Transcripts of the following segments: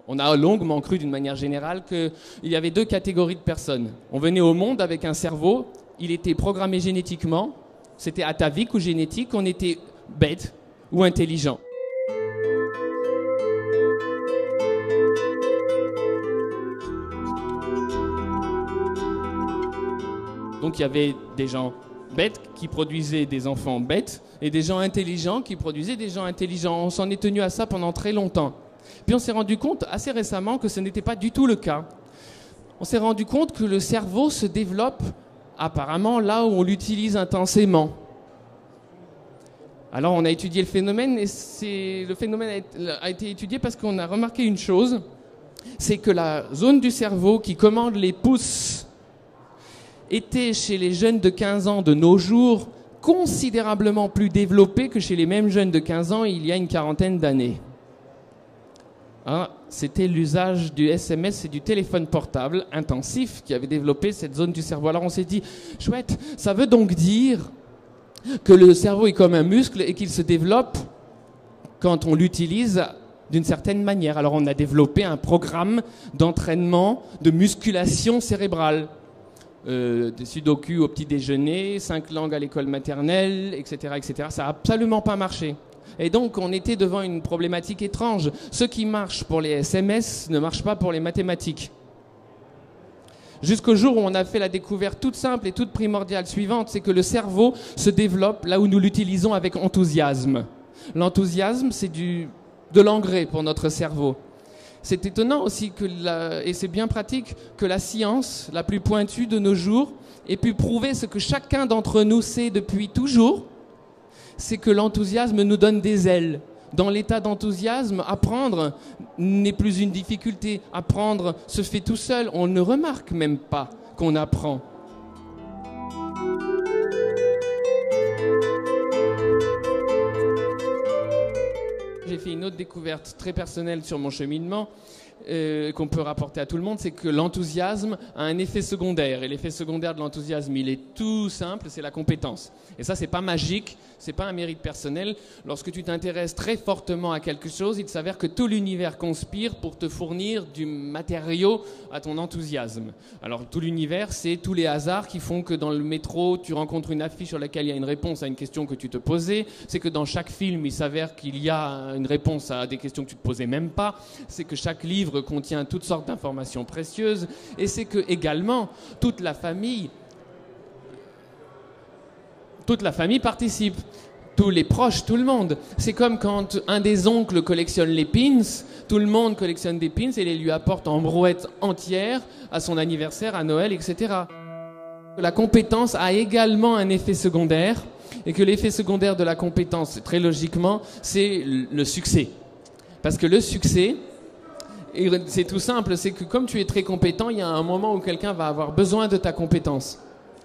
On a longuement cru d'une manière générale qu'il y avait deux catégories de personnes. On venait au monde avec un cerveau, il était programmé génétiquement, c'était atavique ou génétique, on était bête ou intelligent. Donc il y avait des gens bêtes qui produisaient des enfants bêtes et des gens intelligents qui produisaient des gens intelligents. On s'en est tenu à ça pendant très longtemps. Puis on s'est rendu compte assez récemment que ce n'était pas du tout le cas. On s'est rendu compte que le cerveau se développe apparemment là où on l'utilise intensément. Alors on a étudié le phénomène et le phénomène a été étudié parce qu'on a remarqué une chose, c'est que la zone du cerveau qui commande les pouces était chez les jeunes de 15 ans de nos jours considérablement plus développée que chez les mêmes jeunes de 15 ans il y a une quarantaine d'années. C'était l'usage du SMS et du téléphone portable intensif qui avait développé cette zone du cerveau. Alors on s'est dit, chouette, ça veut donc dire que le cerveau est comme un muscle et qu'il se développe quand on l'utilise d'une certaine manière. Alors on a développé un programme d'entraînement, de musculation cérébrale. Des sudoku au petit déjeuner, 5 langues à l'école maternelle, etc., etc. Ça n'a absolument pas marché. Et donc, on était devant une problématique étrange. Ce qui marche pour les SMS ne marche pas pour les mathématiques. Jusqu'au jour où on a fait la découverte toute simple et toute primordiale suivante, c'est que le cerveau se développe là où nous l'utilisons avec enthousiasme. L'enthousiasme, c'est de l'engrais pour notre cerveau. C'est étonnant aussi, et c'est bien pratique, que la science la plus pointue de nos jours ait pu prouver ce que chacun d'entre nous sait depuis toujours, c'est que l'enthousiasme nous donne des ailes. Dans l'état d'enthousiasme, apprendre n'est plus une difficulté. Apprendre se fait tout seul. On ne remarque même pas qu'on apprend. J'ai fait une autre découverte très personnelle sur mon cheminement qu'on peut rapporter à tout le monde, c'est que l'enthousiasme a un effet secondaire. Et l'effet secondaire de l'enthousiasme, il est tout simple, c'est la compétence. Et ça, c'est pas magique, c'est pas un mérite personnel. Lorsque tu t'intéresses très fortement à quelque chose, il s'avère que tout l'univers conspire pour te fournir du matériau à ton enthousiasme. Alors tout l'univers, c'est tous les hasards qui font que dans le métro, tu rencontres une affiche sur laquelle il y a une réponse à une question que tu te posais. C'est que dans chaque film, il s'avère qu'il y a une réponse à des questions que tu te posais même pas. C'est que chaque livre contient toutes sortes d'informations précieuses. Et c'est que également, toute la famille participe. Tous les proches, tout le monde. C'est comme quand un des oncles collectionne les pins, tout le monde collectionne des pins et les lui apporte en brouette entière à son anniversaire, à Noël, etc. La compétence a également un effet secondaire et que l'effet secondaire de la compétence, très logiquement, c'est le succès. Parce que le succès, c'est tout simple, c'est que comme tu es très compétent, il y a un moment où quelqu'un va avoir besoin de ta compétence,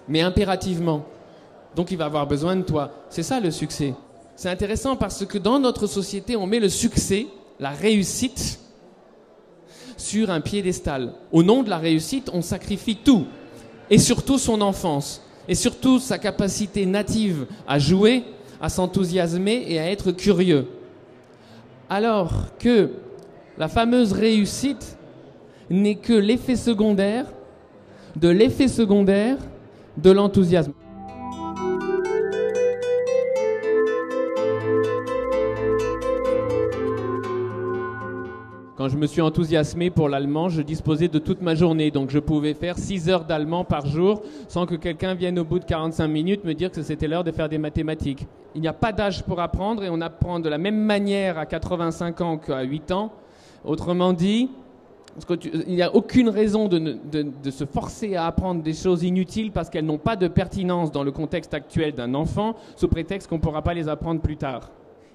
mais impérativement. Donc il va avoir besoin de toi. C'est ça le succès. C'est intéressant parce que dans notre société, on met le succès, la réussite, sur un piédestal. Au nom de la réussite, on sacrifie tout. Et surtout son enfance. Et surtout sa capacité native à jouer, à s'enthousiasmer et à être curieux. Alors que la fameuse réussite n'est que l'effet secondaire de l'enthousiasme. Quand je me suis enthousiasmé pour l'allemand, je disposais de toute ma journée. Donc je pouvais faire 6 heures d'allemand par jour sans que quelqu'un vienne au bout de 45 minutes me dire que c'était l'heure de faire des mathématiques. Il n'y a pas d'âge pour apprendre et on apprend de la même manière à 85 ans qu'à 8 ans. Autrement dit, il n'y a aucune raison de se forcer à apprendre des choses inutiles parce qu'elles n'ont pas de pertinence dans le contexte actuel d'un enfant, sous prétexte qu'on ne pourra pas les apprendre plus tard.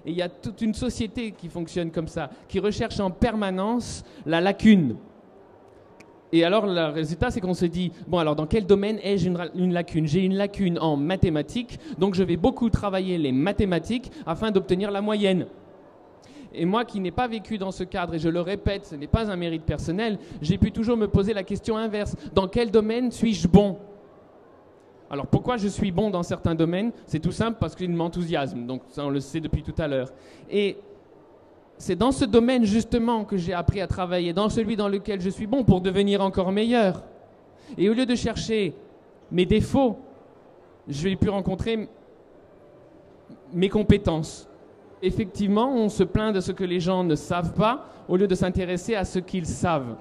Et il y a toute une société qui fonctionne comme ça, qui recherche en permanence la lacune. Et alors, le résultat, c'est qu'on se dit, bon, alors dans quel domaine ai-je une lacune? J'ai une lacune en mathématiques, donc je vais beaucoup travailler les mathématiques afin d'obtenir la moyenne. Et moi qui n'ai pas vécu dans ce cadre, et je le répète, ce n'est pas un mérite personnel, j'ai pu toujours me poser la question inverse. Dans quel domaine suis-je bon? Alors pourquoi je suis bon dans certains domaines? C'est tout simple, parce qu'il m'enthousiasme. Donc ça, on le sait depuis tout à l'heure. Et c'est dans ce domaine justement que j'ai appris à travailler, dans celui dans lequel je suis bon pour devenir encore meilleur. Et au lieu de chercher mes défauts, je vais plus rencontrer mes compétences. Effectivement, on se plaint de ce que les gens ne savent pas au lieu de s'intéresser à ce qu'ils savent.